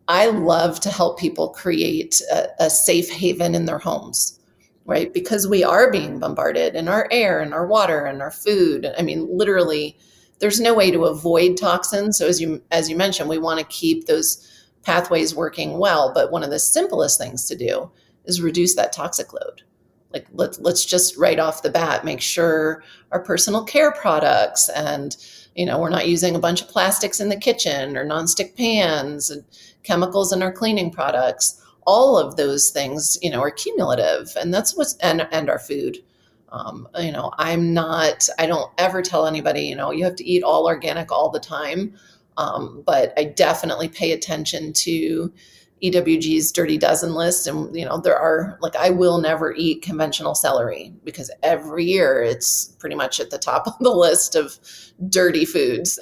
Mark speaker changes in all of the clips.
Speaker 1: I love to help people create a safe haven in their homes, right? Because we are being bombarded in our air and our water and our food. I mean, literally, there's no way to avoid toxins. So as you mentioned, we want to keep those pathways working well. But one of the simplest things to do is reduce that toxic load. Like let's just right off the bat make sure our personal care products and we're not using a bunch of plastics in the kitchen or nonstick pans and chemicals in our cleaning products. All of those things, are cumulative, and that's and our food. I don't ever tell anybody, you have to eat all organic all the time. But I definitely pay attention to EWG's Dirty Dozen list. And, there are I will never eat conventional celery because every year it's pretty much at the top of the list of dirty foods.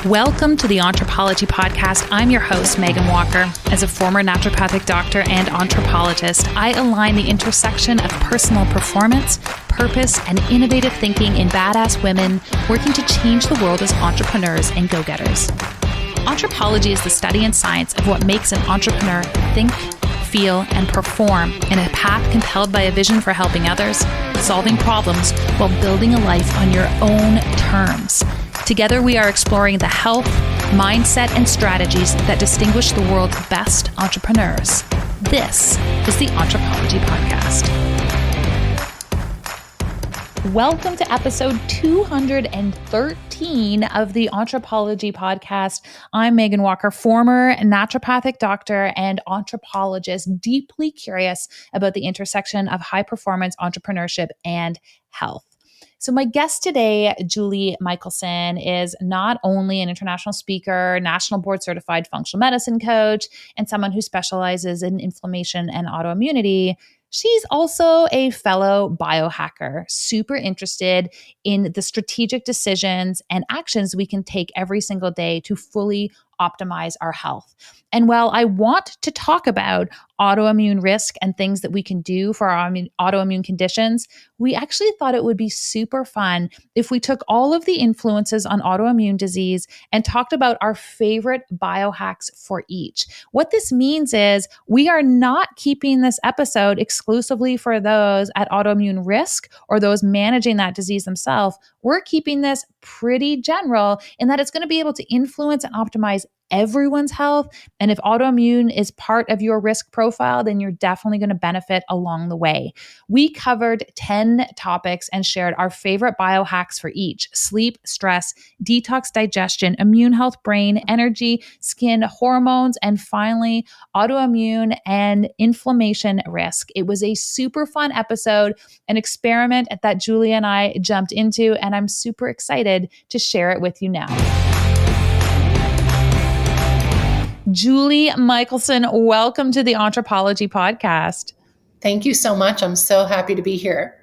Speaker 2: Welcome to the Anthropology Podcast. I'm your host, Megan Walker. As a former naturopathic doctor and anthropologist, I align the intersection of personal performance, purpose, and innovative thinking in badass women working to change the world as entrepreneurs and go-getters. Anthropology is the study and science of what makes an entrepreneur think, feel, and perform in a path compelled by a vision for helping others, solving problems, while building a life on your own terms. Together, we are exploring the health, mindset, and strategies that distinguish the world's best entrepreneurs. This is the Anthropology Podcast. Welcome to episode 213 of the Anthropology Podcast. I'm Megan Walker, former naturopathic doctor and anthropologist, deeply curious about the intersection of high-performance entrepreneurship and health. So my guest today, Julie Michelson, is not only an international speaker, national board certified functional medicine coach, and someone who specializes in inflammation and autoimmunity. She's also a fellow biohacker, super interested in the strategic decisions and actions we can take every single day to fully optimize our health. And while I want to talk about autoimmune risk and things that we can do for our autoimmune conditions, we actually thought it would be super fun if we took all of the influences on autoimmune disease and talked about our favorite biohacks for each. What this means is we are not keeping this episode exclusively for those at autoimmune risk or those managing that disease themselves. We're keeping this pretty general in that it's going to be able to influence and optimize everyone's health. And if autoimmune is part of your risk profile, then you're definitely going to benefit along the way. We covered 10 topics and shared our favorite biohacks for each: sleep, stress, detox, digestion, immune health, brain, energy, skin, hormones, and finally, autoimmune and inflammation risk. It was a super fun episode, an experiment that Julie and I jumped into, and I'm super excited to share it with you now. Julie Michelson, welcome to the Anthropology Podcast.
Speaker 1: Thank you so much. I'm so happy to be here.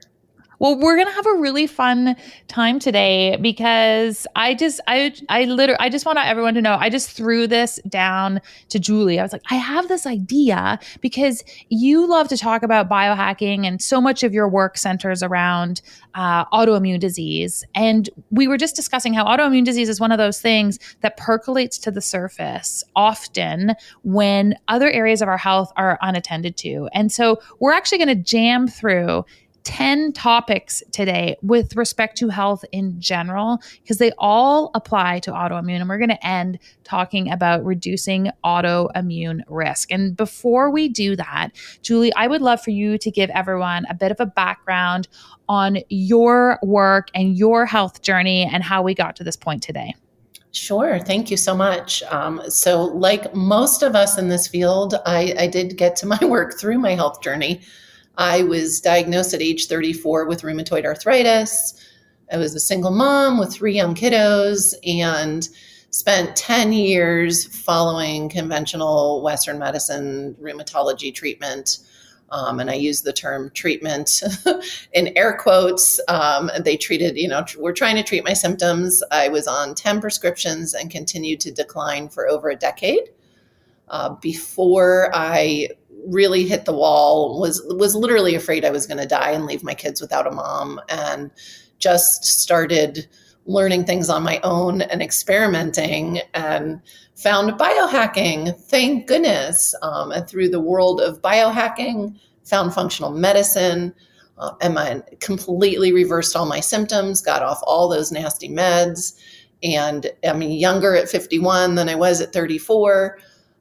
Speaker 2: Well, we're going to have a really fun time today because I just want everyone to know, I just threw this down to Julie. I was like, I have this idea because you love to talk about biohacking and so much of your work centers around autoimmune disease. And we were just discussing how autoimmune disease is one of those things that percolates to the surface often when other areas of our health are unattended to. And so we're actually going to jam through 10 topics today with respect to health in general, because they all apply to autoimmune. And we're going to end talking about reducing autoimmune risk. And before we do that, Julie, I would love for you to give everyone a bit of a background on your work and your health journey and how we got to this point today.
Speaker 1: Sure. Thank you so much. So like most of us in this field, I did get to my work through my health journey. I was diagnosed at age 34 with rheumatoid arthritis. I was a single mom with 3 young kiddos and spent 10 years following conventional Western medicine rheumatology treatment. And I use the term treatment in air quotes. They treated, we're trying to treat my symptoms. I was on 10 prescriptions and continued to decline for over a decade. Before I really hit the wall, was literally afraid I was going to die and leave my kids without a mom, and just started learning things on my own and experimenting, and found biohacking, thank goodness. And through the world of biohacking, found functional medicine, and I completely reversed all my symptoms, got off all those nasty meds. And I'm younger at 51 than I was at 34,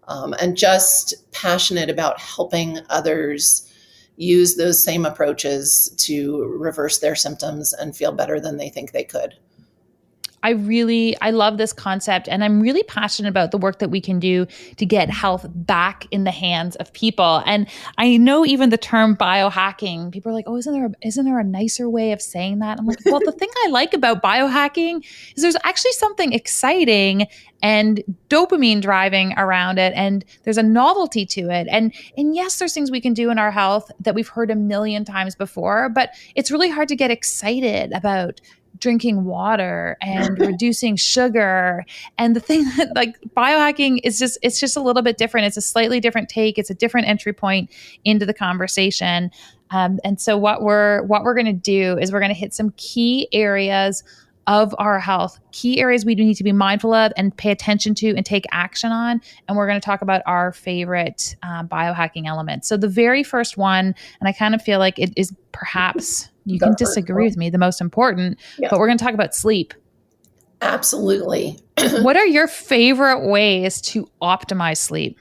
Speaker 1: and just passionate about helping others use those same approaches to reverse their symptoms and feel better than they think they could.
Speaker 2: I love this concept, and I'm really passionate about the work that we can do to get health back in the hands of people. And I know even the term biohacking, people are like, oh, isn't there a nicer way of saying that? I'm like, well, the thing I like about biohacking is there's actually something exciting and dopamine driving around it. And there's a novelty to it. And yes, there's things we can do in our health that we've heard a million times before, but it's really hard to get excited about drinking water and reducing sugar. And the thing that like biohacking is it's just a little bit different. It's a slightly different take. It's a different entry point into the conversation. And so what we're going to do is we're going to hit some key areas of our health, key areas we need to be mindful of and pay attention to and take action on. And we're going to talk about our favorite biohacking elements. So the very first one, and I kind of feel like it is perhaps, you can disagree with me, the most important, but we're going to talk about sleep.
Speaker 1: Absolutely.
Speaker 2: What are your favorite ways to optimize sleep?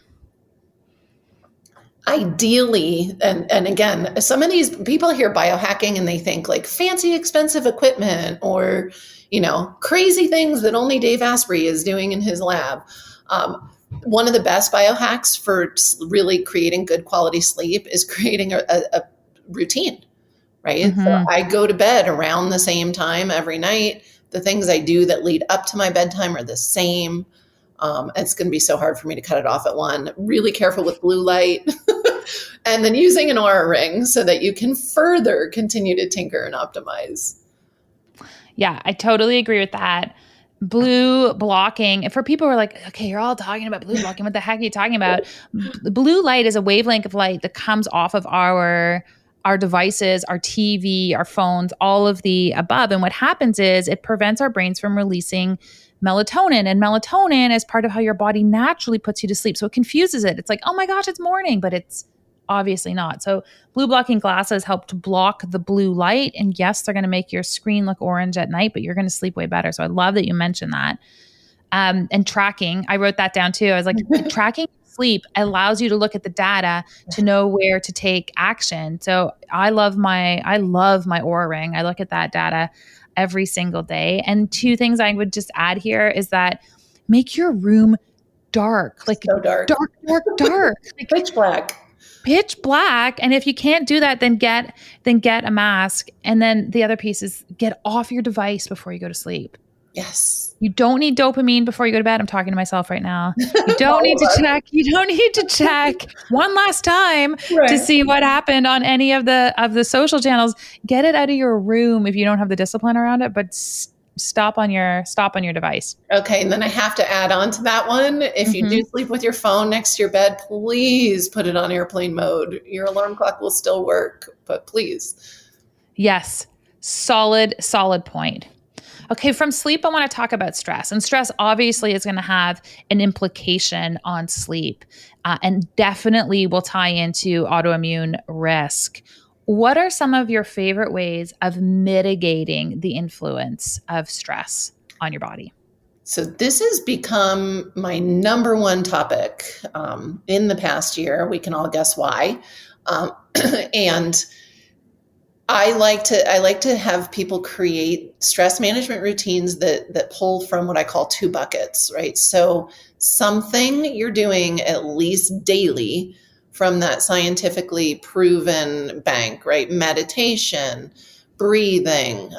Speaker 1: Ideally, and again, some of these people hear biohacking and they think like fancy, expensive equipment or, crazy things that only Dave Asprey is doing in his lab. One of the best biohacks for really creating good quality sleep is creating a routine, right? Mm-hmm. So I go to bed around the same time every night. The things I do that lead up to my bedtime are the same. It's going to be so hard for me to cut it off at one. Really careful with blue light. And then using an Oura ring so that you can further continue to tinker and optimize.
Speaker 2: Yeah, I totally agree with that. Blue blocking, for people who are like, okay, you're all talking about blue blocking. What the heck are you talking about? Blue light is a wavelength of light that comes off of our devices, our TV, our phones, all of the above. And what happens is it prevents our brains from releasing melatonin. And melatonin is part of how your body naturally puts you to sleep. So it confuses it. It's like, oh my gosh, it's morning, but it's obviously not. So blue blocking glasses help to block the blue light. And yes, they're going to make your screen look orange at night, but you're going to sleep way better. So I love that you mentioned that. And tracking, I wrote that down too. I was like, tracking sleep allows you to look at the data to know where to take action. So I love my Oura ring. I look at that data every single day. And two things I would just add here is that make your room dark, like so dark.
Speaker 1: Like pitch black.
Speaker 2: And if you can't do that, then get a mask. And then the other piece is get off your device before you go to sleep.
Speaker 1: Yes.
Speaker 2: You don't need dopamine before you go to bed. I'm talking to myself right now. You don't need to check. You don't need to check one last time to see what happened on any of the social channels. Get it out of your room if you don't have the discipline around it, but stop on your device.
Speaker 1: Okay. And then I have to add on to that one. If you do sleep with your phone next to your bed, please put it on airplane mode. Your alarm clock will still work, but please.
Speaker 2: Yes. Solid point. Okay, from sleep, I want to talk about stress. And stress obviously is going to have an implication on sleep and definitely will tie into autoimmune risk. What are some of your favorite ways of mitigating the influence of stress on your body?
Speaker 1: So this has become my number one topic in the past year. We can all guess why. And I like to have people create stress management routines that pull from what I call two buckets, right? So something you're doing at least daily from that scientifically proven bank, right? Meditation, breathing.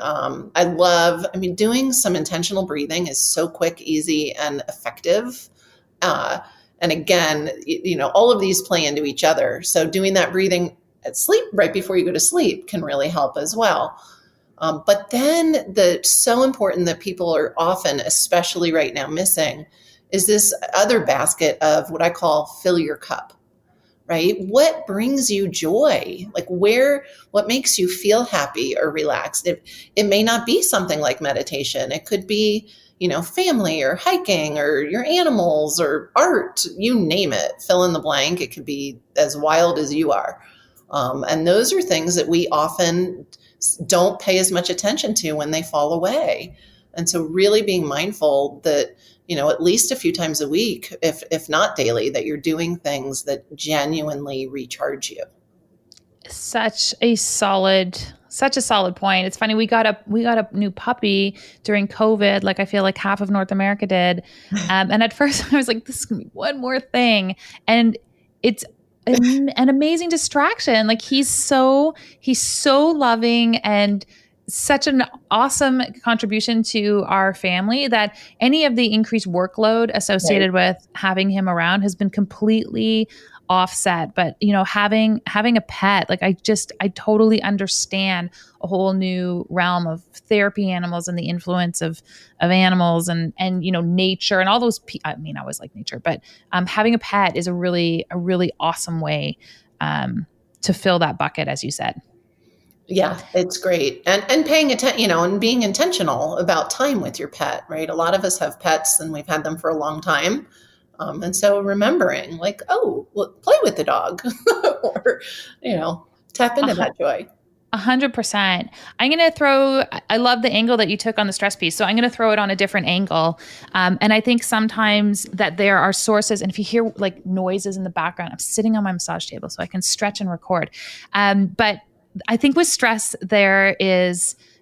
Speaker 1: Doing some intentional breathing is so quick, easy, and effective. And again, all of these play into each other. So doing that breathing at sleep, right before you go to sleep, can really help as well. But then so important that people are often, especially right now, missing is this other basket of what I call fill your cup, right? What brings you joy? Like what makes you feel happy or relaxed? It may not be something like meditation. It could be, family or hiking or your animals or art, you name it, fill in the blank. It could be as wild as you are. And those are things that we often don't pay as much attention to when they fall away. And so really being mindful that, at least a few times a week, if not daily, that you're doing things that genuinely recharge you.
Speaker 2: Such a solid point. It's funny. We got a new puppy during COVID. Like I feel like half of North America did. And at first I was like, this is gonna be one more thing. And it's an amazing distraction. Like he's so loving and such an awesome contribution to our family that any of the increased workload associated with having him around has been completely offset. But having a pet, like I totally understand a whole new realm of therapy animals and the influence of animals and nature and all those. I always like nature, but having a pet is a really awesome way to fill that bucket, as you said.
Speaker 1: Yeah, it's great. And paying attention, and being intentional about time with your pet, right? A lot of us have pets and we've had them for a long time. And so remembering like, play with the dog or, tap into that joy.
Speaker 2: 100%. I love the angle that you took on the stress piece. So I'm going to throw it on a different angle. And I think sometimes that there are sources, and if you hear like noises in the background, I'm sitting on my massage table so I can stretch and record. But I think with stress, there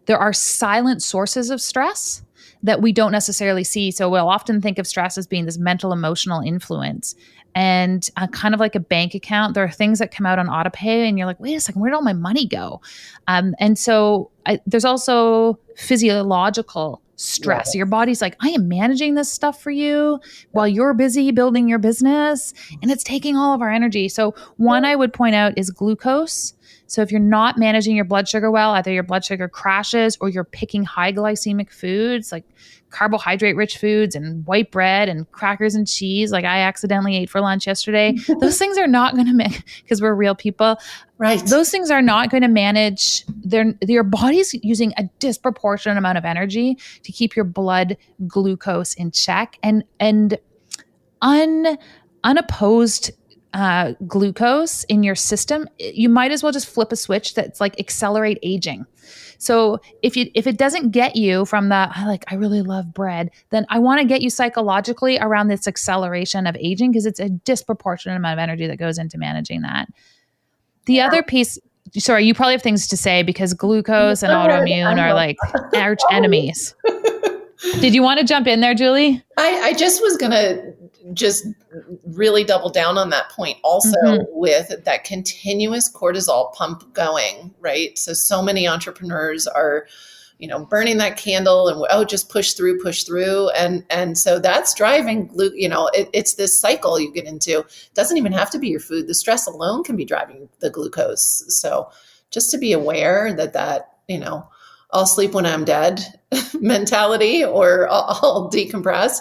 Speaker 2: are silent sources of stress that we don't necessarily see. So we'll often think of stress as being this mental, emotional influence. And kind of like a bank account, there are things that come out on autopay and you're like, wait a second, where did all my money go? And so there's also physiological stress. Your body's like, I am managing this stuff for you while you're busy building your business, and it's taking all of our energy. So one I would point out is glucose. So if you're not managing your blood sugar well, either your blood sugar crashes or you're picking high glycemic foods like carbohydrate rich foods and white bread and crackers and cheese, like I accidentally ate for lunch yesterday. Those things are not going to make, because we're real people, right? Those things are not going to manage your body's using a disproportionate amount of energy to keep your blood glucose in check, and unopposed glucose in your system, you might as well just flip a switch that's like accelerate aging. So if it doesn't get you from I really love bread, then I want to get you psychologically around this acceleration of aging, because it's a disproportionate amount of energy that goes into managing that. The other piece, sorry, you probably have things to say because glucose and autoimmune are like arch enemies. Did you want to jump in there, Julie?
Speaker 1: I just was going to just really double down on that point also, with that continuous cortisol pump going, right? So many entrepreneurs are, burning that candle and, just push through. And so that's driving, it's this cycle you get into. It doesn't even have to be your food. The stress alone can be driving the glucose. So just to be aware that, I'll sleep when I'm dead mentality, or I'll decompress,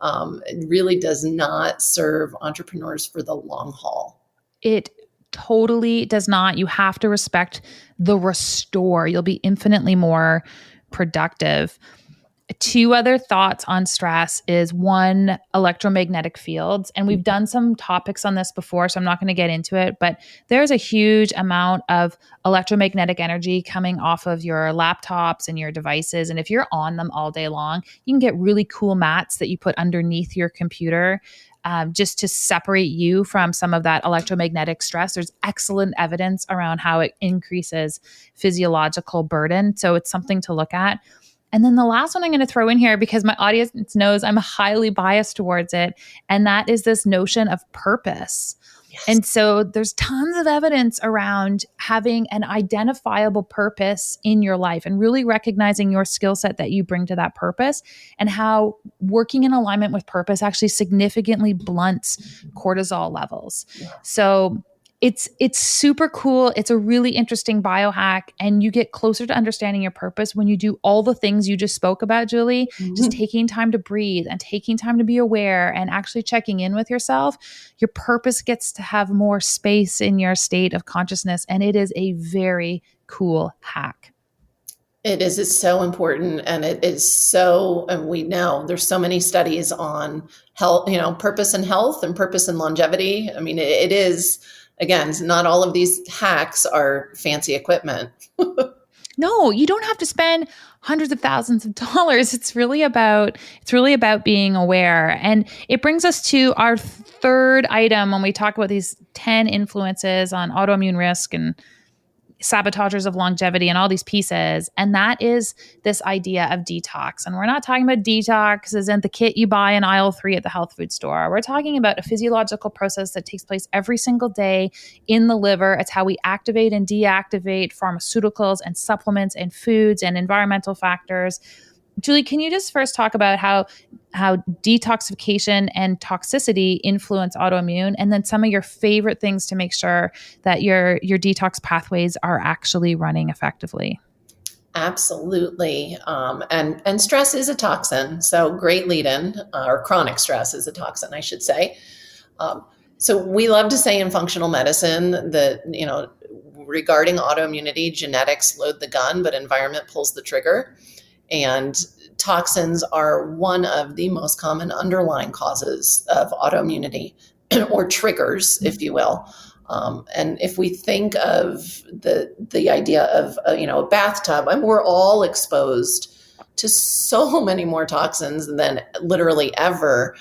Speaker 1: it really does not serve entrepreneurs for the long haul.
Speaker 2: It totally does not. You have to respect the restore. You'll be infinitely more productive. Two other thoughts on stress is one, electromagnetic fields. And we've done some topics on this before, so I'm not going to get into it, but there's a huge amount of electromagnetic energy coming off of your laptops and your devices. And if you're on them all day long, you can get really cool mats that you put underneath your computer, just to separate you from some of that electromagnetic stress. There's excellent evidence around how it increases physiological burden. So it's something to look at. And then the last one I'm going to throw in here, because my audience knows I'm highly biased towards it, and that is this notion of purpose. Yes. And so there's tons of evidence around having an identifiable purpose in your life and really recognizing your skill set that you bring to that purpose, and how working in alignment with purpose actually significantly blunts cortisol levels. Yeah. So It's super cool. It's a really interesting biohack, and you get closer to understanding your purpose when you do all the things you just spoke about, Julie. Just
Speaker 1: Mhm.
Speaker 2: taking time to breathe and taking time to be aware and actually checking in with yourself. Your purpose gets to have more space in your state of consciousness, and it is a very cool hack.
Speaker 1: It is. It's so important. And it is so, and we know there's so many studies on health, purpose and health and purpose and longevity. I mean, it is, again, not all of these hacks are fancy equipment.
Speaker 2: No, you don't have to spend hundreds of thousands of dollars. It's really about being aware. And it brings us to our third item when we talk about these 10 influences on autoimmune risk and sabotagers of longevity and all these pieces. And that is this idea of detox. And we're not talking about detox as in the kit you buy in aisle 3 at the health food store. We're talking about a physiological process that takes place every single day in the liver. It's how we activate and deactivate pharmaceuticals and supplements and foods and environmental factors. Julie, can you just first talk about how detoxification and toxicity influence autoimmune, and then some of your favorite things to make sure that your detox pathways are actually running effectively?
Speaker 1: Absolutely. And stress is a toxin. So great lead in, or chronic stress is a toxin, I should say. So we love to say in functional medicine that, regarding autoimmunity, genetics load the gun, but environment pulls the trigger. And toxins are one of the most common underlying causes of autoimmunity or triggers, if you will. And if we think of the idea of a bathtub, and we're all exposed to so many more toxins than literally ever,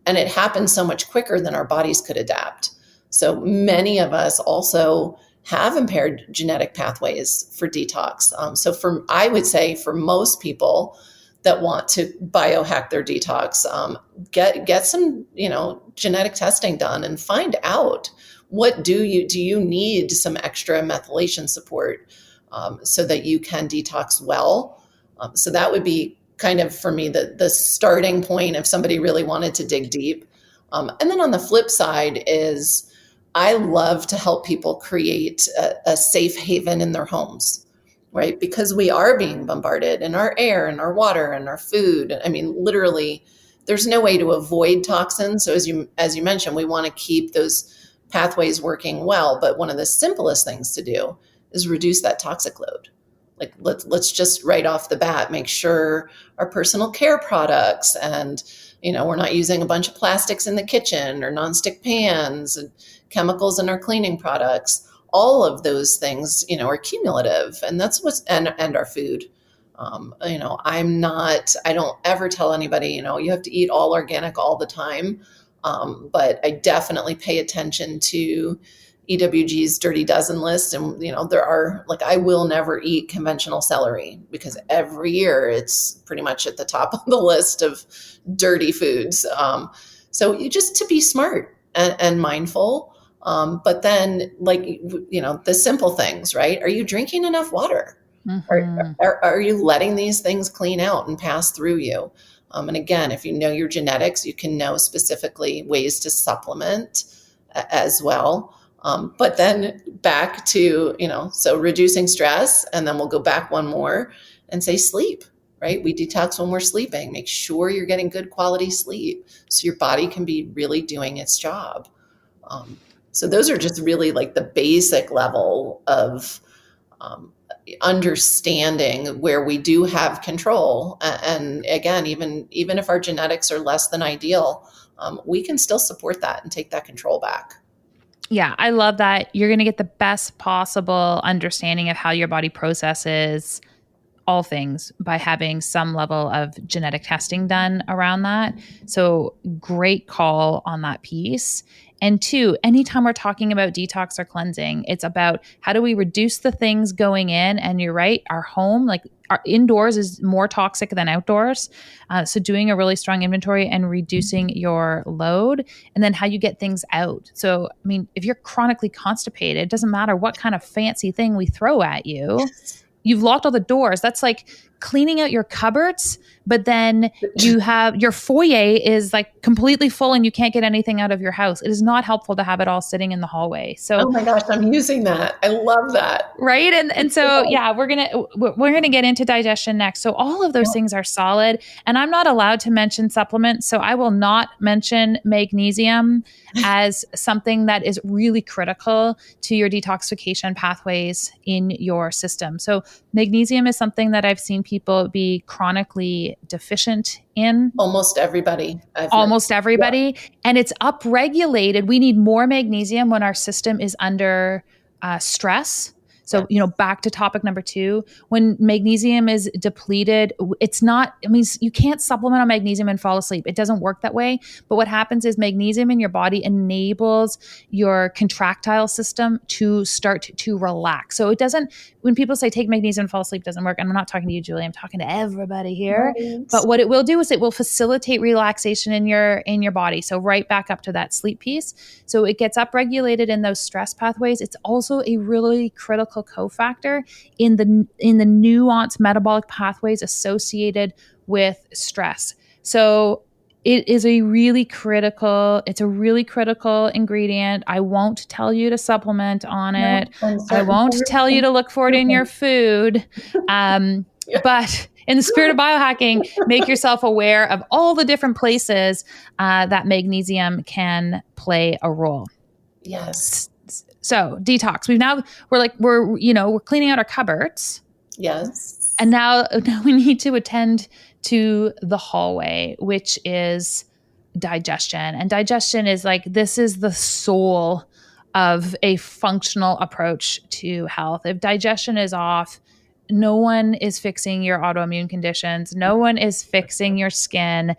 Speaker 1: and it happens so much quicker than our bodies could adapt. So many of us also have impaired genetic pathways for detox. I would say for most people that want to biohack their detox, get some, genetic testing done and find out what do you need some extra methylation support so that you can detox well. So that would be kind of for me the starting point if somebody really wanted to dig deep. And then on the flip side is I love to help people create a safe haven in their homes, right? Because we are being bombarded in our air and our water and our food. I mean, literally, there's no way to avoid toxins. So as you mentioned, we want to keep those pathways working well. But one of the simplest things to do is reduce that toxic load. Like let's just right off the bat make sure our personal care products and we're not using a bunch of plastics in the kitchen or nonstick pans and chemicals in our cleaning products. All of those things, are cumulative, and that's and our food. I don't ever tell anybody, you have to eat all organic all the time. But I definitely pay attention to EWG's Dirty Dozen list. And, there are I will never eat conventional celery because every year it's pretty much at the top of the list of dirty foods. So you just to be smart and mindful. But then the simple things, right? Are you drinking enough water?
Speaker 2: Mm-hmm.
Speaker 1: Are you letting these things clean out and pass through you? And again, if you know your genetics, you can know specifically ways to supplement as well. But then back to, so reducing stress, and then we'll go back one more and say sleep, right? We detox when we're sleeping. Make sure you're getting good quality sleep so your body can be really doing its job. So those are just really the basic level of understanding where we do have control. And again, even if our genetics are less than ideal, we can still support that and take that control back.
Speaker 2: Yeah, I love that. You're going to get the best possible understanding of how your body processes all things by having some level of genetic testing done around that. So great call on that piece. And two, anytime we're talking about detox or cleansing, it's about how do we reduce the things going in? And you're right, our home, our indoors is more toxic than outdoors. So doing a really strong inventory and reducing your load, and then how you get things out. So, I mean, if you're chronically constipated, it doesn't matter what kind of fancy thing we throw at you. You've locked all the doors. That's like cleaning out your cupboards but then you have your foyer is like completely full and you can't get anything out of your house. It is not helpful to have it all sitting in the hallway. So,
Speaker 1: oh my gosh, I'm using that. I love that.
Speaker 2: right. And so, yeah, we're going to get into digestion next. So all of those things are solid, and I'm not allowed to mention supplements. So I will not mention magnesium as something that is really critical to your detoxification pathways in your system. So magnesium is something that I've seen people be chronically deficient in.
Speaker 1: Almost everybody.
Speaker 2: Almost everybody. Yeah. And it's upregulated. We need more magnesium when our system is under stress. So, back to topic number 2, when magnesium is depleted, you can't supplement on magnesium and fall asleep. It doesn't work that way. But what happens is magnesium in your body enables your contractile system to start to relax. So it doesn't, when people say take magnesium and fall asleep, it doesn't work. And I'm not talking to you, Julie, I'm talking to everybody here. Right. But what it will do is it will facilitate relaxation in your body. So right back up to that sleep piece. So it gets upregulated in those stress pathways. It's also a really critical cofactor in the nuanced metabolic pathways associated with stress. So it is a really critical ingredient. I won't tell you to supplement on it. I won't tell you to look for it in your food. But in the spirit of biohacking, make yourself aware of all the different places that magnesium can play a role.
Speaker 1: Yes.
Speaker 2: So detox. We're cleaning out our cupboards.
Speaker 1: Yes.
Speaker 2: And now we need to attend to the hallway, which is digestion. And digestion is this is the soul of a functional approach to health. If digestion is off, no one is fixing your autoimmune conditions. No one is fixing your skin.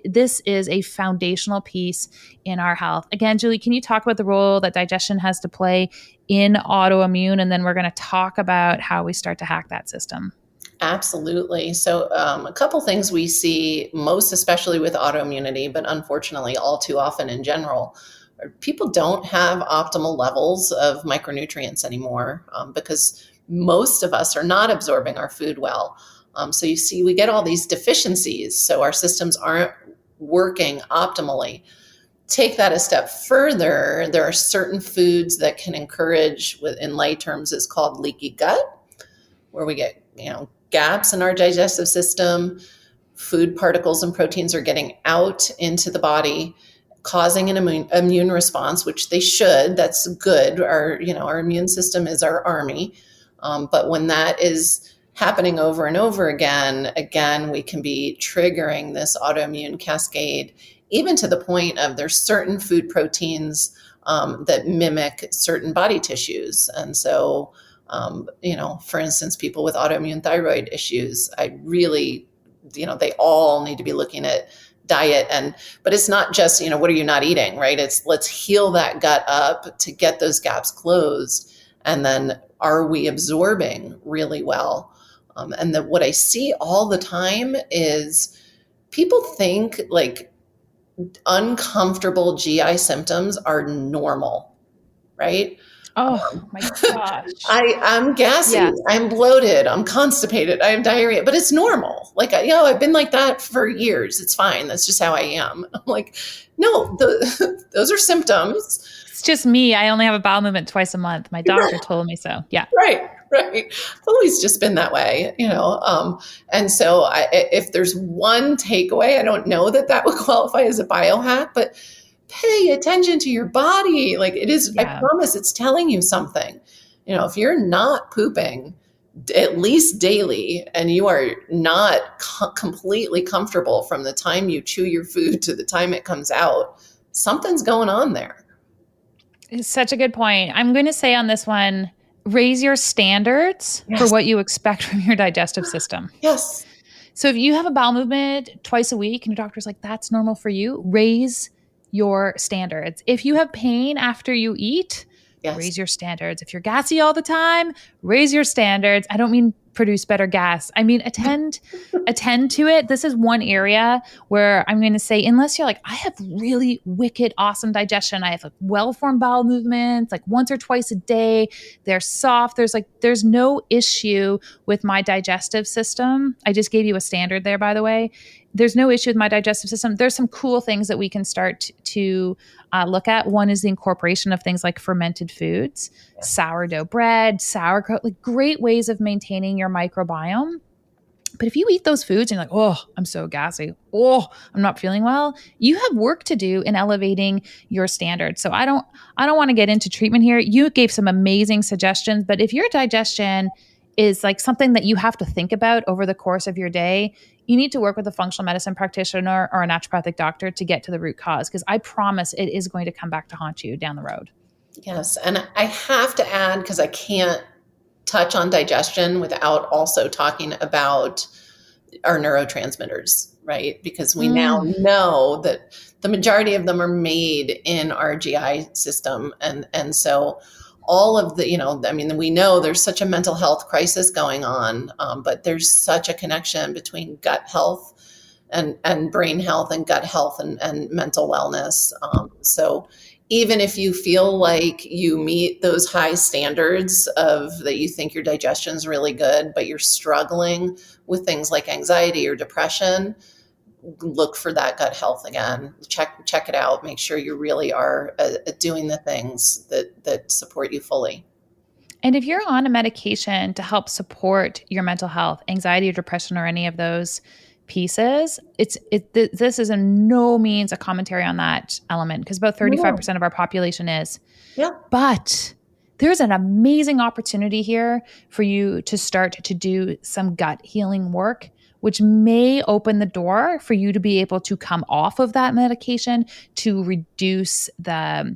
Speaker 2: This is a foundational piece in our health. Again, Julie, can you talk about the role that digestion has to play in autoimmune? And then we're going to talk about how we start to hack that system.
Speaker 1: Absolutely. So a couple things we see, most especially with autoimmunity, but unfortunately all too often in general, people don't have optimal levels of micronutrients anymore because most of us are not absorbing our food well. So you see, we get all these deficiencies. So our systems aren't working optimally. Take that a step further. There are certain foods that can encourage, in lay terms, is called leaky gut, where we get, gaps in our digestive system. Food particles and proteins are getting out into the body, causing an immune response, which they should. That's good. Our immune system is our army. But when that is happening over and over again, we can be triggering this autoimmune cascade, even to the point of there's certain food proteins that mimic certain body tissues. And so, for instance, people with autoimmune thyroid issues, they all need to be looking at diet. But it's not just, what are you not eating, right? It's let's heal that gut up to get those gaps closed. And then are we absorbing really well? And what I see all the time is people think uncomfortable GI symptoms are normal, right?
Speaker 2: Oh my gosh.
Speaker 1: I'm gassy. Yeah. I'm bloated. I'm constipated. I have diarrhea, but it's normal. I've been like that for years. It's fine. That's just how I am. I'm like, no, those are symptoms.
Speaker 2: It's just me. I only have a bowel movement twice a month. My doctor told me so. Yeah.
Speaker 1: Right. It's always just been that way, And so if there's one takeaway, I don't know that would qualify as a biohack, but pay attention to your body. It is, yeah. I promise it's telling you something. If you're not pooping at least daily and you are not completely comfortable from the time you chew your food to the time it comes out, something's going on there.
Speaker 2: It's such a good point. I'm going to say on this one, raise your standards for what you expect from your digestive system.
Speaker 1: Yes.
Speaker 2: So if you have a bowel movement twice a week and your doctor's like, that's normal for you, raise your standards. If you have pain after you eat, raise your standards. If you're gassy all the time, raise your standards. I don't mean produce better gas. I mean, attend to it. This is one area where I'm going to say, unless you're like, I have really wicked, awesome digestion. I have like well-formed bowel movements, like once or twice a day. They're soft. There's no issue with my digestive system. I just gave you a standard there, by the way. There's no issue with my digestive system. There's some cool things that we can start to look at. One is the incorporation of things like fermented foods, sourdough bread, sauerkraut, like great ways of maintaining your microbiome. But if you eat those foods and you're like, oh, I'm so gassy, oh, I'm not feeling well, you have work to do in elevating your standards. So I don't want to get into treatment here. You gave some amazing suggestions, but if your digestion is like something that you have to think about over the course of your day, you need to work with a functional medicine practitioner or a naturopathic doctor to get to the root cause, because I promise it is going to come back to haunt you down the road.
Speaker 1: Yes. And I have to add, because I can't touch on digestion without also talking about our neurotransmitters, right? Because we now know that the majority of them are made in our GI system. And so all of the, we know there's such a mental health crisis going on, but there's such a connection between gut health and brain health and gut health and mental wellness. So even if you feel like you meet those high standards of that, you think your digestion is really good, but you're struggling with things like anxiety or depression, look for that gut health again. Check it out. Make sure you really are doing the things that support you fully.
Speaker 2: And if you're on a medication to help support your mental health, anxiety or depression or any of those pieces, this is in no means a commentary on that element, because about 35% of our population is.
Speaker 1: Yeah.
Speaker 2: But there's an amazing opportunity here for you to start to do some gut healing work, which may open the door for you to be able to come off of that medication, to reduce the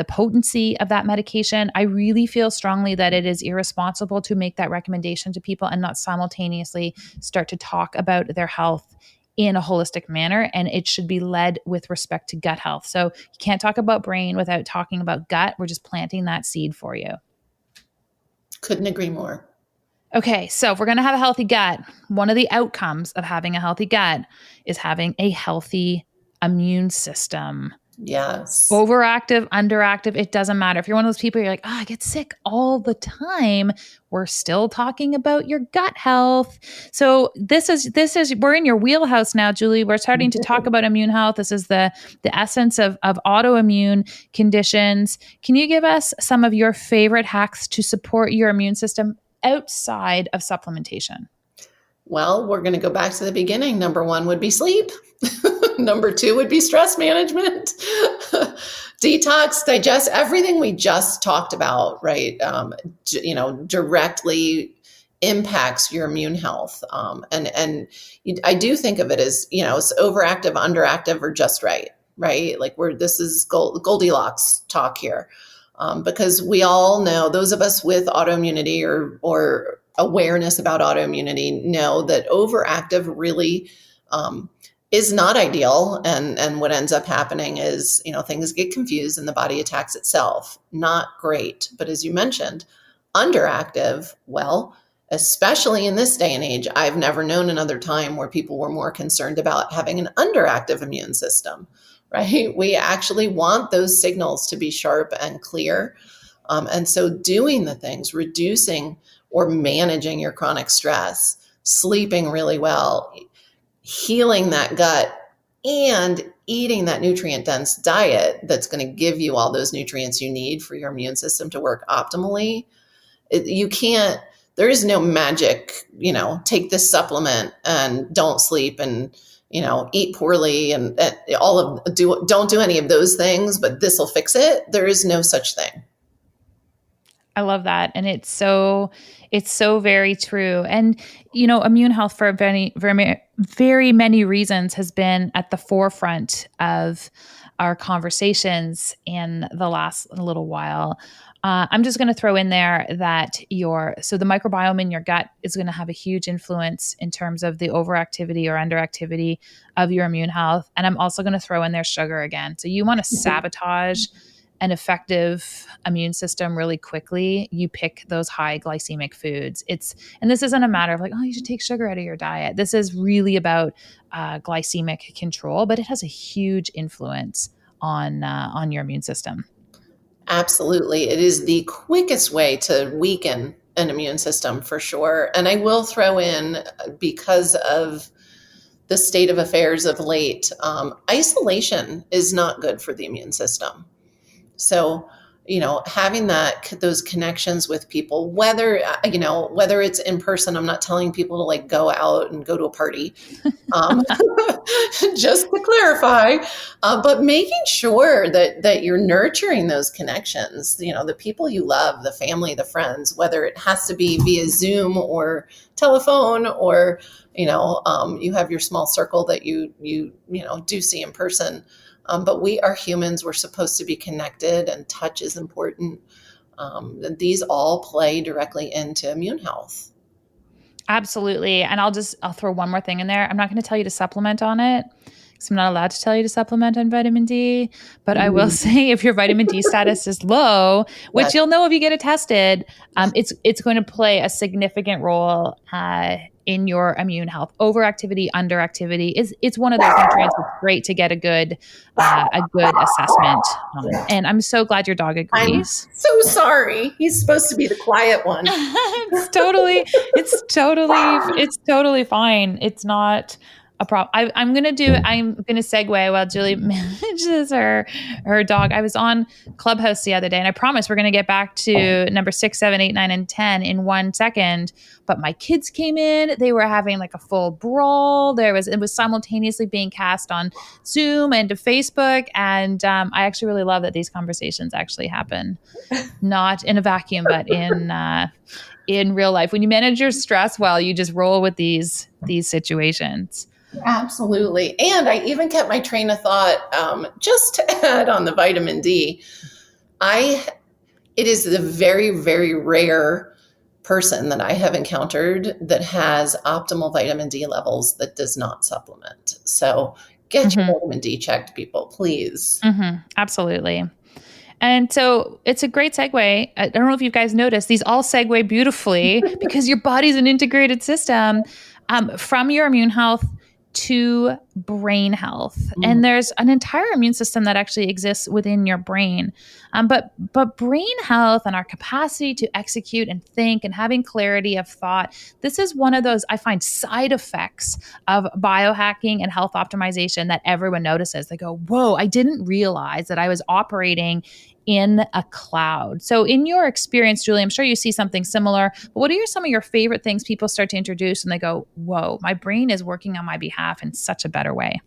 Speaker 2: potency of that medication. I really feel strongly that it is irresponsible to make that recommendation to people and not simultaneously start to talk about their health in a holistic manner. And it should be led with respect to gut health. So you can't talk about brain without talking about gut. We're just planting that seed for you.
Speaker 1: Couldn't agree more.
Speaker 2: Okay, so if we're going to have a healthy gut, one of the outcomes of having a healthy gut is having a healthy immune system.
Speaker 1: Yes.
Speaker 2: Overactive, underactive, it doesn't matter. If you're one of those people, you're like, I get sick all the time. We're still talking about your gut health. So this is we're in your wheelhouse now, Julie. We're starting to talk about immune health. This is the essence of autoimmune conditions. Can you give us some of your favorite hacks to support your immune system outside of supplementation?
Speaker 1: Well, we're going to go back to the beginning. Number 1 would be sleep. Number 2 would be stress management, detox, digest, everything we just talked about, right? Directly impacts your immune health. And I do think of it as, it's overactive, underactive, or just right? Like this is Goldilocks talk here. Because we all know, those of us with autoimmunity or awareness about autoimmunity know that overactive really is not ideal. And what ends up happening is, things get confused and the body attacks itself. Not great. But as you mentioned, underactive, well, especially in this day and age, I've never known another time where people were more concerned about having an underactive immune system, right? We actually want those signals to be sharp and clear. And so doing the things, reducing or managing your chronic stress, sleeping really well, healing that gut, and eating that nutrient-dense diet that's going to give you all those nutrients you need for your immune system to work optimally. There is no magic, take this supplement and don't sleep and, eat poorly and don't do any of those things, but this will fix it. There is no such thing.
Speaker 2: I love that. And it's so very true. And, immune health for very, very, very many reasons has been at the forefront of our conversations in the last little while. I'm just going to throw in there that the microbiome in your gut is going to have a huge influence in terms of the overactivity or underactivity of your immune health. And I'm also going to throw in there sugar again. So you want to sabotage an effective immune system really quickly, you pick those high glycemic foods. And this isn't a matter of like, oh, you should take sugar out of your diet. This is really about glycemic control, but it has a huge influence on your immune system.
Speaker 1: Absolutely. It is the quickest way to weaken an immune system for sure. And I will throw in, because of the state of affairs of late, isolation is not good for the immune system. So, having those connections with people, whether it's in person, I'm not telling people to like go out and go to a party, just to clarify, but making sure that you're nurturing those connections, the people you love, the family, the friends, whether it has to be via Zoom or telephone, or, you have your small circle that you do see in person. But we are humans. We're supposed to be connected, and touch is important. And these all play directly into immune health.
Speaker 2: Absolutely. And I'll throw one more thing in there. I'm not going to tell you to supplement on it, because I'm not allowed to tell you to supplement on vitamin D. But I will say, if your vitamin D status is low, which you'll know if you get it tested, it's going to play a significant role in your immune health. Overactivity, underactivity it's one of those nutrients. It's great to get a good assessment on. And I'm so glad your dog agrees.
Speaker 1: I'm so sorry. He's supposed to be the quiet one.
Speaker 2: It's totally fine. It's not a problem. I'm going to segue while Julie manages her dog. I was on Clubhouse the other day, and I promise we're going to get back to number 6, 7, 8, 9, and 10 in 1 second. But my kids came in, they were having like a full brawl. It was simultaneously being cast on Zoom and to Facebook. And I actually really love that these conversations actually happen, not in a vacuum, but in real life. When you manage your stress well, you just roll with these situations.
Speaker 1: Absolutely. And I even kept my train of thought, just to add on the vitamin D. It is the very, very rare person that I have encountered that has optimal vitamin D levels that does not supplement. So get your vitamin D checked, people, please.
Speaker 2: Absolutely. And so it's a great segue. I don't know if you guys noticed, these all segue beautifully because your body's an integrated system, from your immune health to brain health. And there's an entire immune system that actually exists within your brain. But brain health and our capacity to execute and think and having clarity of thought, this is one of those, I find, side effects of biohacking and health optimization that everyone notices. They go, whoa, I didn't realize that I was operating in a cloud. So in your experience, Julie, I'm sure you see something similar, but what are some of your favorite things people start to introduce and they go, whoa, my brain is working on my behalf in such a better way?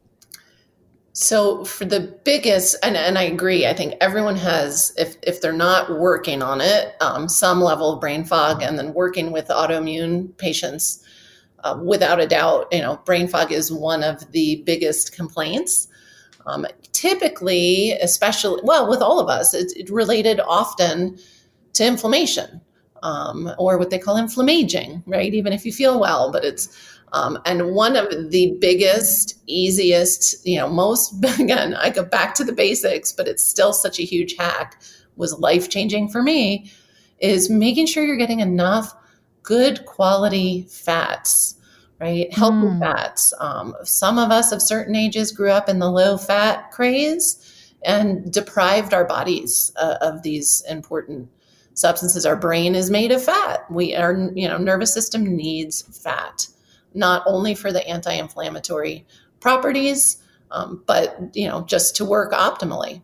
Speaker 1: So for the biggest, and I agree, I think everyone has, if they're not working on it, some level of brain fog, and then working with autoimmune patients, without a doubt, brain fog is one of the biggest complaints. Typically, especially, with all of us, it's related often to inflammation, or what they call inflammaging, right? Even if you feel well, but it's, and one of the biggest, easiest, most, again, I go back to the basics, but it's still such a huge hack, was life-changing for me, is making sure you're getting enough good quality fats. Right? Healthy fats. Some of us of certain ages grew up in the low fat craze and deprived our bodies of these important substances. Our brain is made of fat. Our nervous system needs fat, not only for the anti-inflammatory properties, but just to work optimally.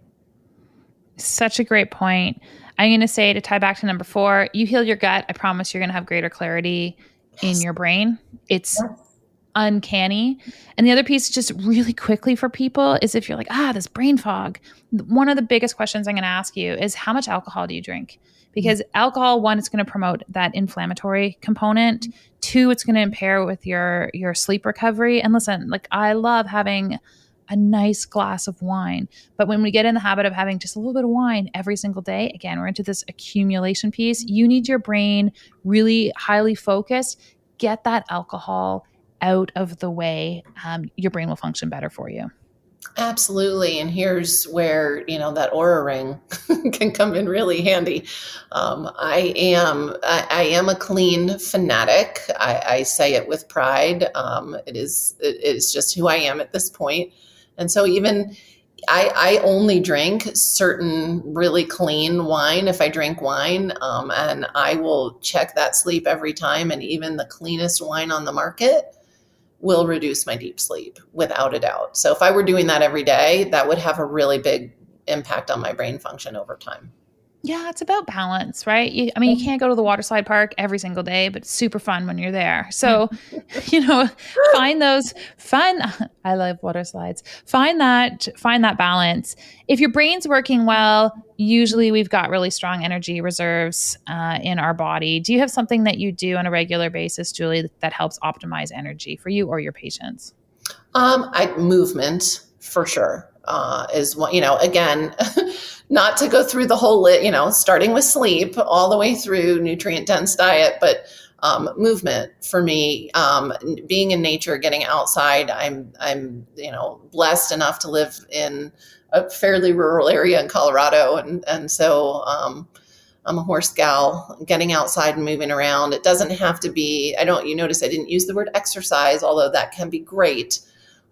Speaker 2: Such a great point. I'm going to say, to tie back to number 4, you heal your gut. I promise you're going to have greater clarity in your brain. It's uncanny. And the other piece, just really quickly for people, is if you're like, this brain fog, one of the biggest questions I'm going to ask you is, how much alcohol do you drink? Because alcohol, 1, it's going to promote that inflammatory component. 2, it's going to impair with your sleep recovery. And listen, like, I love having a nice glass of wine, but when we get in the habit of having just a little bit of wine every single day, again, we're into this accumulation piece. You need your brain really highly focused. Get that alcohol out of the way. Your brain will function better for you.
Speaker 1: Absolutely. And here's where, that Aura ring can come in really handy. I am a clean fanatic. I say it with pride. It is just who I am at this point. And so even I only drink certain really clean wine if I drink wine, and I will check that sleep every time. And even the cleanest wine on the market will reduce my deep sleep without a doubt. So if I were doing that every day, that would have a really big impact on my brain function over time.
Speaker 2: Yeah, it's about balance, right? You can't go to the waterslide park every single day, but it's super fun when you're there. So, find those fun. I love water slides. Find that balance. If your brain's working well, usually we've got really strong energy reserves in our body. Do you have something that you do on a regular basis, Julie, that helps optimize energy for you or your patients?
Speaker 1: Movement for sure is one. Again, not to go through the whole starting with sleep all the way through nutrient dense diet, but movement for me, being in nature, getting outside. I'm blessed enough to live in a fairly rural area in Colorado, and so I'm a horse gal. Getting outside and moving around. It doesn't have to be. You notice I didn't use the word exercise, although that can be great.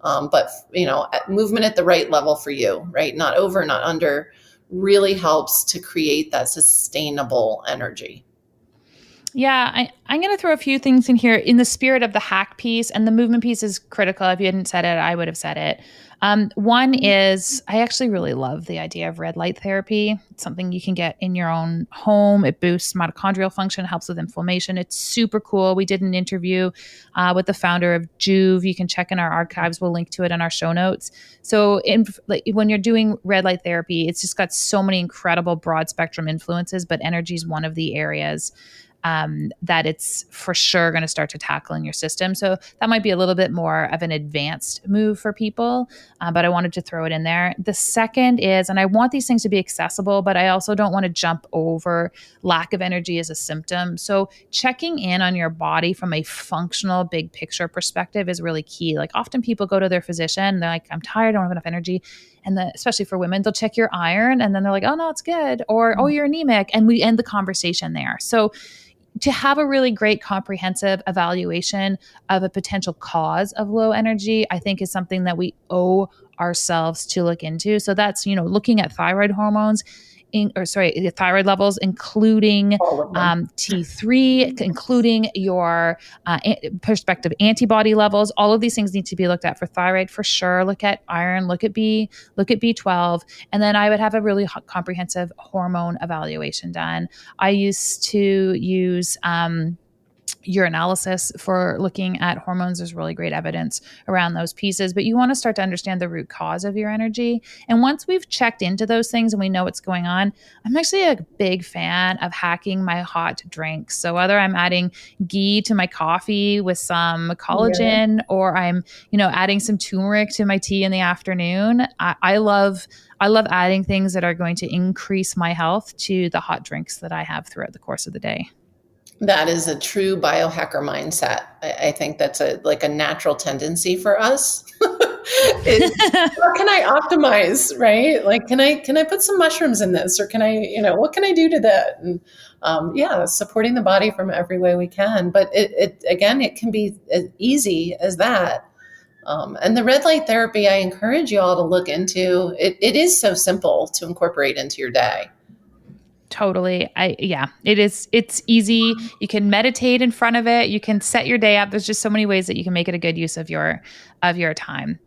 Speaker 1: But movement at the right level for you, right? Not over, not under, really helps to create that sustainable energy.
Speaker 2: Yeah, I'm going to throw a few things in here in the spirit of the hack piece, and the movement piece is critical. If you hadn't said it, I would have said it. One is I actually really love the idea of red light therapy. It's something you can get in your own home. It boosts mitochondrial function, helps with inflammation. It's super cool. We did an interview with the founder of Juve. You can check in our archives. We'll link to it in our show notes. So when you're doing red light therapy, it's just got so many incredible broad spectrum influences, but energy is one of the areas that it's for sure going to start to tackle in your system. So that might be a little bit more of an advanced move for people, but I wanted to throw it in there. The second is, and I want these things to be accessible, but I also don't want to jump over lack of energy as a symptom. So checking in on your body from a functional big picture perspective is really key. Like often people go to their physician, they're like, I'm tired, I don't have enough energy. And especially for women, they'll check your iron and then they're like, oh no, it's good. Or, oh, you're anemic. And we end the conversation there. So to have a really great comprehensive evaluation of a potential cause of low energy, I think is something that we owe ourselves to look into. So that's, looking at thyroid hormones, the thyroid levels, including T3, including your prospective antibody levels. All of these things need to be looked at for thyroid for sure. Look at iron, look at B12. And then I would have a really comprehensive hormone evaluation done. I used to use urinalysis for looking at hormones. There's really great evidence around those pieces, but you want to start to understand the root cause of your energy. And once we've checked into those things and we know what's going on, I'm actually a big fan of hacking my hot drinks. So whether I'm adding ghee to my coffee with some collagen, or I'm, adding some turmeric to my tea in the afternoon, I love adding things that are going to increase my health to the hot drinks that I have throughout the course of the day.
Speaker 1: That is a true biohacker mindset. I think that's a natural tendency for us. How can I optimize, right? Like, can I put some mushrooms in this, or can I, what can I do to that? And supporting the body from every way we can. But it can be as easy as that. And the red light therapy, I encourage you all to look into. It is so simple to incorporate into your day.
Speaker 2: Totally. It is. It's easy. You can meditate in front of it. You can set your day up. There's just so many ways that you can make it a good use of your time.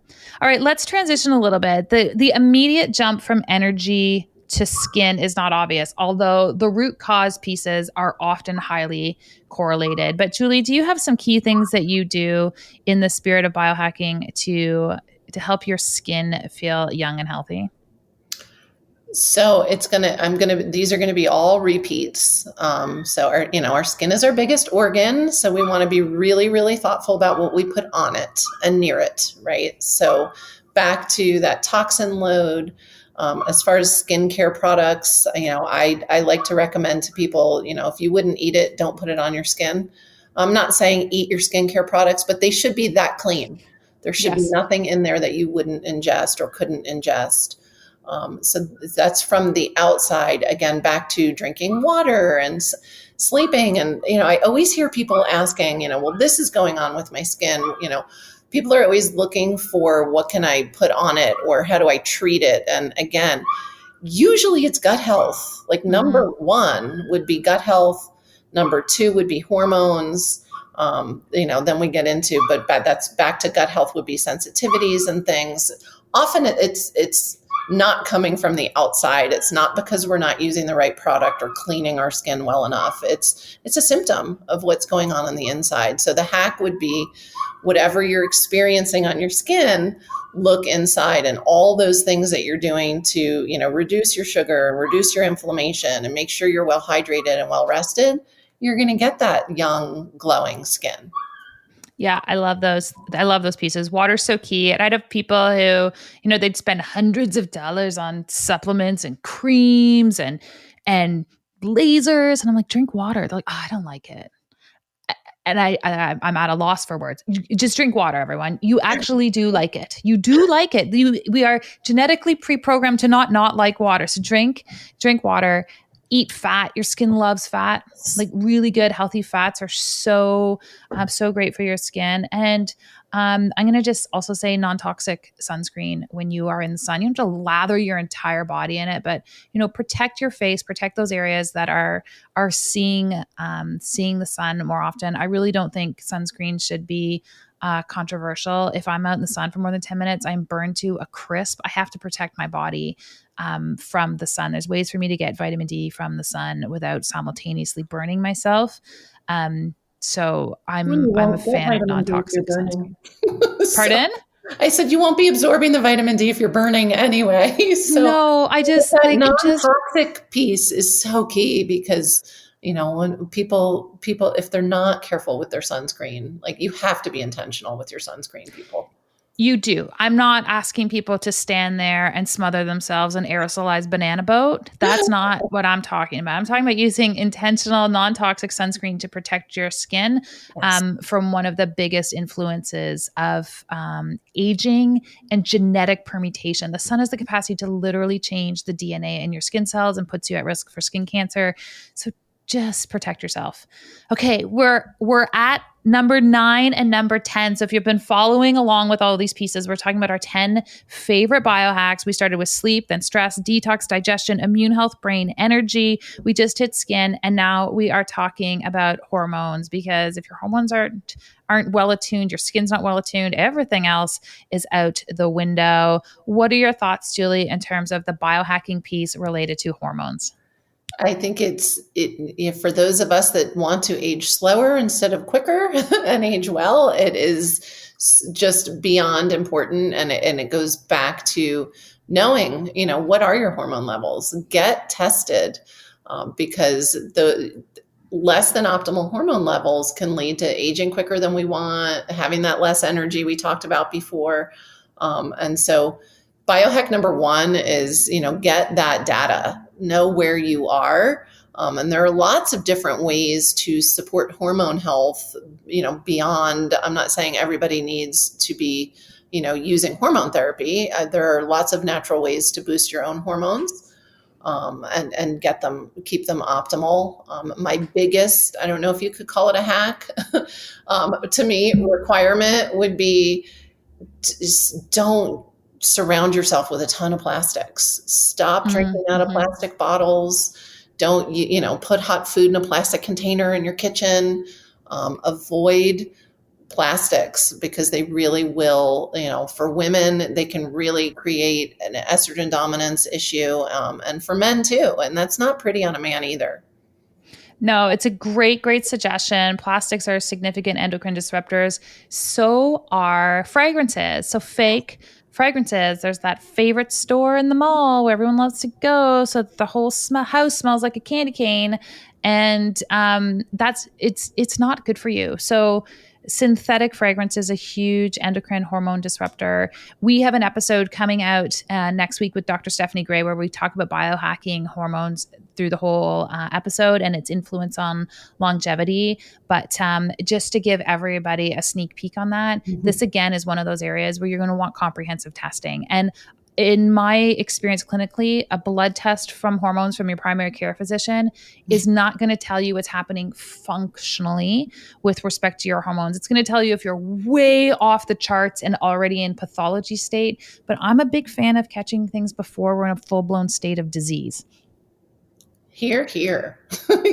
Speaker 2: All right, let's transition a little bit. The immediate jump from energy to skin is not obvious, although the root cause pieces are often highly correlated. But Julie, do you have some key things that you do in the spirit of biohacking to help your skin feel young and healthy?
Speaker 1: So these are going to be all repeats. So our skin is our biggest organ. So we want to be really, really thoughtful about what we put on it and near it, right? So back to that toxin load. As far as skincare products, I like to recommend to people, if you wouldn't eat it, don't put it on your skin. I'm not saying eat your skincare products, but they should be that clean. There should be
Speaker 2: Yes.
Speaker 1: nothing in there that you wouldn't ingest or couldn't ingest. So that's from the outside. Again, back to drinking water and sleeping. And, I always hear people asking, well, this is going on with my skin. People are always looking for what can I put on it or how do I treat it? And again, usually it's gut health. Like number one would be gut health. Number two would be hormones. Then we get into, but that's back to gut health would be sensitivities and things. Often it's not coming from the outside. It's not because we're not using the right product or cleaning our skin well enough. It's a symptom of what's going on the inside. So the hack would be whatever you're experiencing on your skin, look inside, and all those things that you're doing to, reduce your sugar and reduce your inflammation and make sure you're well hydrated and well rested, you're going to get that young, glowing skin.
Speaker 2: Yeah, I love those. I love those pieces. Water's so key. And I'd have people who, they'd spend hundreds of dollars on supplements and creams and lasers. And I'm like, drink water. They're like, oh, I don't like it. And I'm at a loss for words. Just drink water, everyone. You actually do like it. You do like it. We are genetically pre-programmed to not like water. So drink water. Eat fat. Your skin loves fat. Like really good, healthy fats are so great for your skin. And I'm going to just also say non-toxic sunscreen when you are in the sun. You don't have to lather your entire body in it, but protect your face, protect those areas that are seeing the sun more often. I really don't think sunscreen should be controversial. If I'm out in the sun for more than 10 minutes, I'm burned to a crisp. I have to protect my body from the sun. There's ways for me to get vitamin D from the sun without simultaneously burning myself. So I'm a fan of non-toxic sunscreen. Pardon?
Speaker 1: I said you won't be absorbing the vitamin D if you're burning anyway. So
Speaker 2: no, I just
Speaker 1: that non-toxic piece is so key because when people if they're not careful with their sunscreen, like you have to be intentional with your sunscreen, people.
Speaker 2: You do. I'm not asking people to stand there and smother themselves in aerosolized banana boat. That's not what I'm talking about. I'm talking about using intentional, non-toxic sunscreen to protect your skin from one of the biggest influences of aging and genetic permutation. The sun has the capacity to literally change the DNA in your skin cells and puts you at risk for skin cancer. So just protect yourself. Okay, we're at number 9 and number 10. So if you've been following along with all of these pieces, we're talking about our 10 favorite biohacks. We started with sleep, then stress, detox, digestion, immune health, brain, energy. We just hit skin, and now we are talking about hormones, because if your hormones aren't well attuned, your skin's not well attuned, everything else is out the window. What are your thoughts, Julie, in terms of the biohacking piece related to hormones?
Speaker 1: I think it's for those of us that want to age slower instead of quicker and age well, it is just beyond important. And it goes back to knowing, what are your hormone levels? Get tested because the less than optimal hormone levels can lead to aging quicker than we want, having that less energy we talked about before. And so biohack number 1 is, get that data, know where you are. And there are lots of different ways to support hormone health, beyond, I'm not saying everybody needs to be, using hormone therapy. There are lots of natural ways to boost your own hormones and keep them optimal. My biggest, I don't know if you could call it a hack, to me, requirement would be don't surround yourself with a ton of plastics. Stop drinking out of plastic bottles. Don't, put hot food in a plastic container in your kitchen. Avoid plastics because they really will, for women, they can really create an estrogen dominance issue. And for men too. And that's not pretty on a man either.
Speaker 2: No, it's a great suggestion. Plastics are significant endocrine disruptors. So are fragrances. So fake fragrances. There's that favorite store in the mall where everyone loves to go, so the whole house smells like a candy cane, and it's not good for you. So Synthetic fragrance is a huge endocrine hormone disruptor. We have an episode coming out next week with Dr. Stephanie Gray where we talk about biohacking hormones through the whole episode and its influence on longevity. But just to give everybody a sneak peek on that, this again is one of those areas where you're going to want comprehensive testing. And in my experience clinically, a blood test from hormones from your primary care physician is not going to tell you what's happening functionally with respect to your hormones. It's going to tell you if you're way off the charts and already in pathology state. But I'm a big fan of catching things before we're in a full-blown state of disease.
Speaker 1: Here.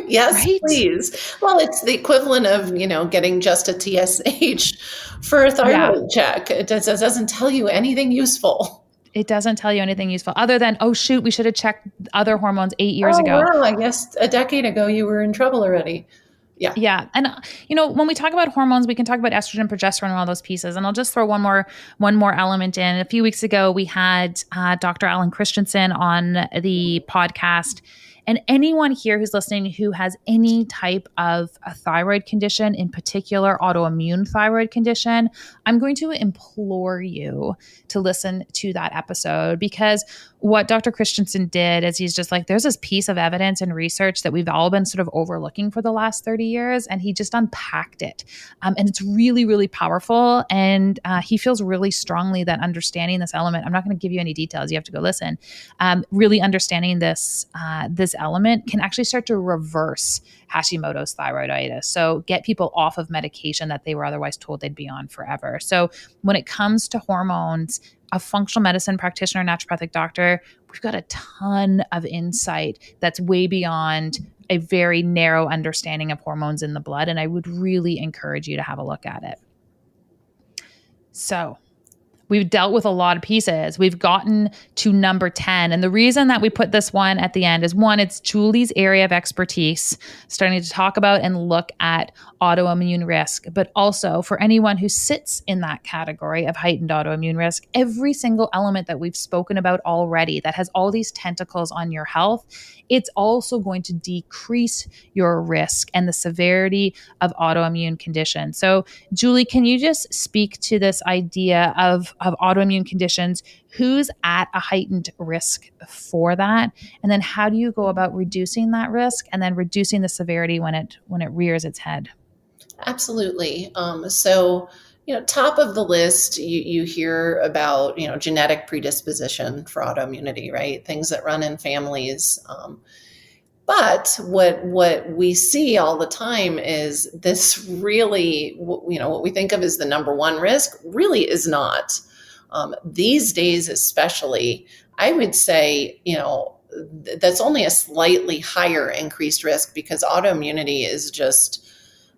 Speaker 1: Yes,
Speaker 2: right?
Speaker 1: Please. Well, it's the equivalent of, getting just a TSH for a thyroid check. It doesn't tell you anything useful.
Speaker 2: It doesn't tell you anything useful other than, oh, shoot, we should have checked other hormones 8 years ago.
Speaker 1: Wow, I guess a decade ago you were in trouble already. Yeah.
Speaker 2: Yeah. And, when we talk about hormones, we can talk about estrogen, progesterone, and all those pieces. And I'll just throw one more element in. A few weeks ago, we had Dr. Alan Christensen on the podcast. And anyone here who's listening who has any type of a thyroid condition, in particular autoimmune thyroid condition, I'm going to implore you to listen to that episode, because what Dr. Christensen did is he's just like, there's this piece of evidence and research that we've all been sort of overlooking for the last 30 years. And he just unpacked it. And it's really, really powerful. And he feels really strongly that understanding this element, I'm not going to give you any details. You have to go listen. Really understanding this element can actually start to reverse Hashimoto's thyroiditis. So get people off of medication that they were otherwise told they'd be on forever. So when it comes to hormones, a functional medicine practitioner, naturopathic doctor, we've got a ton of insight that's way beyond a very narrow understanding of hormones in the blood. And I would really encourage you to have a look at it. So we've dealt with a lot of pieces. We've gotten to number 10. And the reason that we put this one at the end is, one, it's Julie's area of expertise, starting to talk about and look at autoimmune risk, but also for anyone who sits in that category of heightened autoimmune risk, every single element that we've spoken about already that has all these tentacles on your health, it's also going to decrease your risk and the severity of autoimmune conditions. So Julie, can you just speak to this idea of autoimmune conditions? Who's at a heightened risk for that? And then how do you go about reducing that risk and then reducing the severity when it rears its head?
Speaker 1: Absolutely. So, top of the list, you hear about, genetic predisposition for autoimmunity, right? Things that run in families. But what we see all the time is this really, what we think of as the number one risk really is not. These days, especially, I would say, that's only a slightly higher increased risk because autoimmunity is just,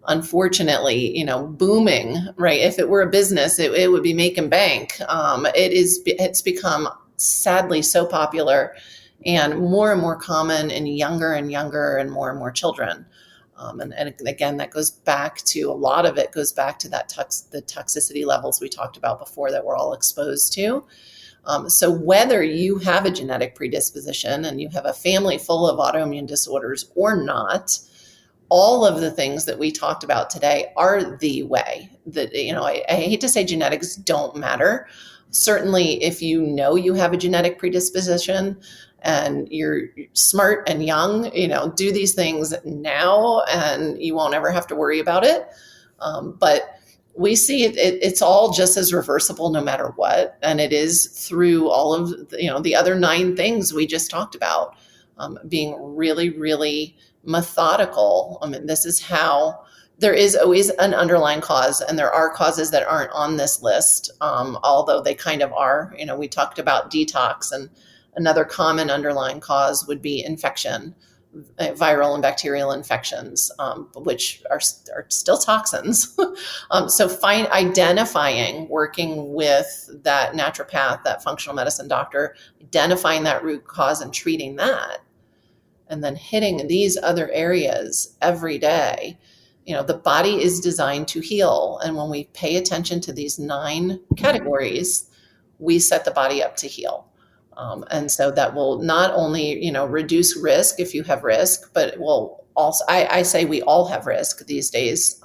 Speaker 1: unfortunately, booming, right? If it were a business, it would be making bank. It's become sadly so popular and more common in younger and more children. And again, that goes back to, a lot of it goes back to the toxicity levels we talked about before that we're all exposed to. So whether you have a genetic predisposition and you have a family full of autoimmune disorders or not, all of the things that we talked about today are the way that, I hate to say genetics don't matter. Certainly, if you know you have a genetic predisposition and you're smart and young, do these things now and you won't ever have to worry about it. But we see it's all just as reversible no matter what. And it is through all of, the other 9 things we just talked about, being really, really methodical. I mean, this is how there is always an underlying cause, and there are causes that aren't on this list, although they kind of are. We talked about detox, and another common underlying cause would be infection, viral and bacterial infections, which are still toxins. So identifying, working with that naturopath, that functional medicine doctor, identifying that root cause and treating that, and then hitting these other areas every day. The body is designed to heal. And when we pay attention to these 9 categories, we set the body up to heal. And so that will not only, reduce risk if you have risk, but it will also, I say we all have risk these days,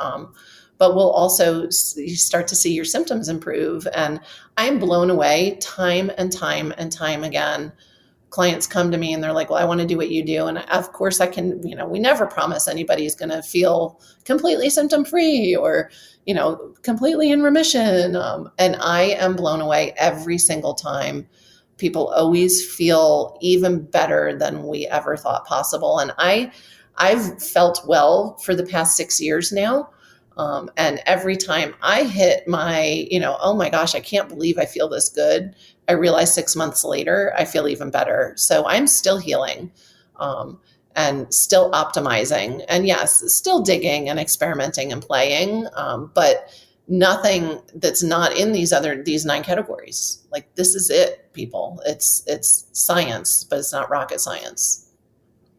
Speaker 1: but will also you start to see your symptoms improve. And I'm blown away time and time and time again. Clients come to me and they're like, well, I want to do what you do. And of course I can, we never promise anybody's going to feel completely symptom free or, completely in remission. And I am blown away every single time. People always feel even better than we ever thought possible. And I've felt well for the past 6 years now. And every time I hit my, oh my gosh, I can't believe I feel this good, I realize 6 months later, I feel even better. So I'm still healing and still optimizing. And yes, still digging and experimenting and playing, but nothing that's not in these 9 categories. Like, this is it, people. It's science, but it's not rocket science.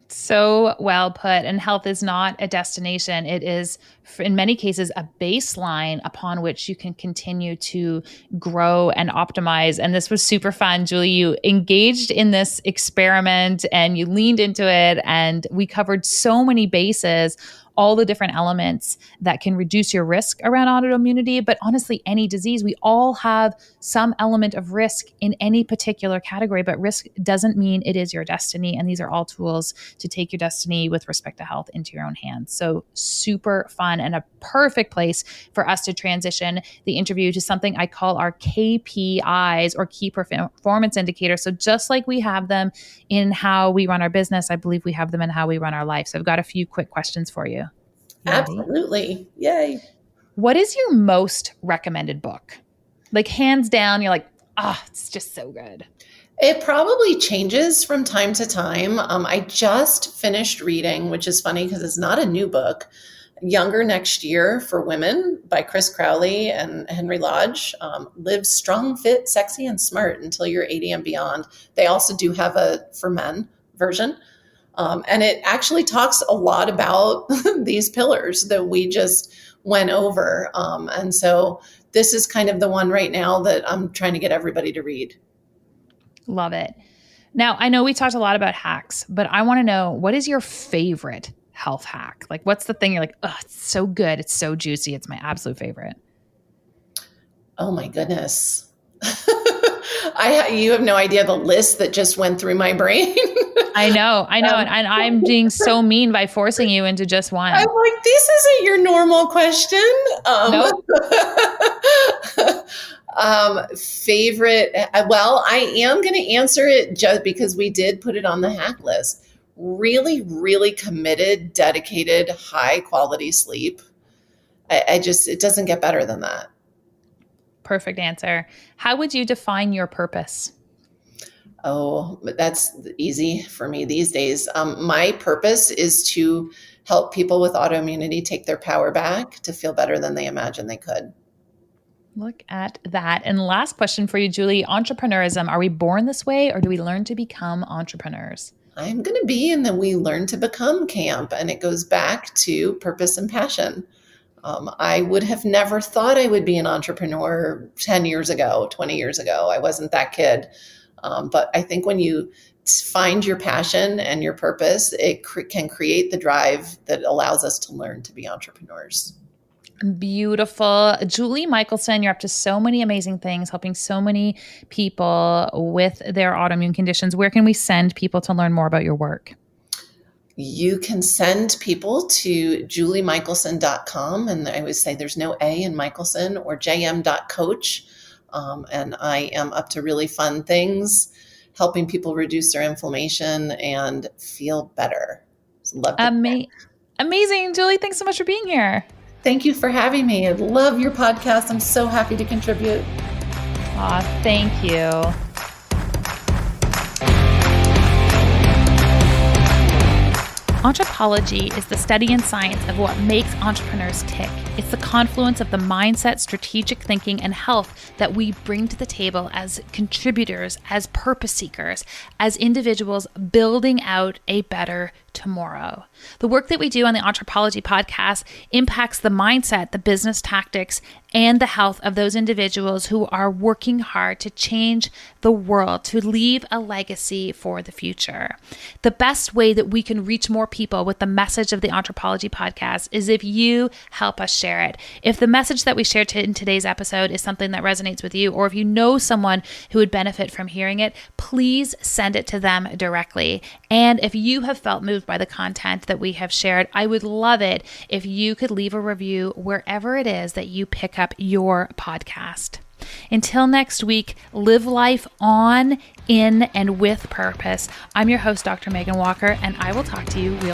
Speaker 2: So well put. And health is not a destination. It is, in many cases, a baseline upon which you can continue to grow and optimize. And this was super fun. Julie, you engaged in this experiment and you leaned into it. And we covered so many bases, all the different elements that can reduce your risk around autoimmunity. But honestly, any disease, we all have some element of risk in any particular category, but risk doesn't mean it is your destiny. And these are all tools to take your destiny with respect to health into your own hands. So super fun and a perfect place for us to transition the interview to something I call our KPIs, or key performance indicators. So just like we have them in how we run our business, I believe we have them in how we run our life. So I've got a few quick questions for you.
Speaker 1: Absolutely. Yay.
Speaker 2: What is your most recommended book? Like, hands down, you're like, it's just so good.
Speaker 1: It probably changes from time to time. I just finished reading, which is funny because it's not a new book, Younger Next Year for Women by Chris Crowley and Henry Lodge. Live strong, fit, sexy, and smart until you're 80 and beyond. They also do have a for men version. And it actually talks a lot about these pillars that we just went over. And so this is kind of the one right now that I'm trying to get everybody to read.
Speaker 2: Love it. Now, I know we talked a lot about hacks, but I want to know, what is your favorite health hack? Like, what's the thing you're like, it's so good, it's so juicy, it's my absolute favorite?
Speaker 1: Oh my goodness. You have no idea the list that just went through my brain.
Speaker 2: I know. And I'm being so mean by forcing you into just one.
Speaker 1: I'm like, this isn't your normal question.
Speaker 2: Nope.
Speaker 1: Favorite. Well, I am going to answer it just because we did put it on the hack list. Really, really committed, dedicated, high quality sleep. It doesn't get better than that.
Speaker 2: Perfect answer. How would you define your purpose?
Speaker 1: Oh, that's easy for me these days. My purpose is to help people with autoimmunity take their power back to feel better than they imagined they could.
Speaker 2: Look at that. And last question for you, Julie. Entrepreneurism, are we born this way or do we learn to become entrepreneurs?
Speaker 1: I'm going to be in the we learn to become camp, and it goes back to purpose and passion. I would have never thought I would be an entrepreneur 10 years ago, 20 years ago. I wasn't that kid. But I think when you find your passion and your purpose, it can create the drive that allows us to learn to be entrepreneurs.
Speaker 2: Beautiful. Julie Michelson, you're up to so many amazing things, helping so many people with their autoimmune conditions. Where can we send people to learn more about your work?
Speaker 1: You can send people to juliemichelson.com. And I always say there's no A in Michelson, or jm.coach. And I am up to really fun things, helping people reduce their inflammation and feel better. Love
Speaker 2: Amazing. Julie, thanks so much for being here.
Speaker 1: Thank you for having me. I love your podcast. I'm so happy to contribute.
Speaker 2: Thank you. Anthropology is the study and science of what makes entrepreneurs tick. It's the confluence of the mindset, strategic thinking, and health that we bring to the table as contributors, as purpose seekers, as individuals building out a better tomorrow. The work that we do on the Anthropology podcast impacts the mindset, the business tactics, and the health of those individuals who are working hard to change the world, to leave a legacy for the future. The best way that we can reach more people with the message of the Anthropology podcast is if you help us share it. If the message that we shared in today's episode is something that resonates with you, or if you know someone who would benefit from hearing it, please send it to them directly. And if you have felt moved by the content that we have shared, I would love it if you could leave a review wherever it is that you pick up your podcast. Until next week, live life on, in, and with purpose. I'm your host, Dr. Megan Walker, and I will talk to you real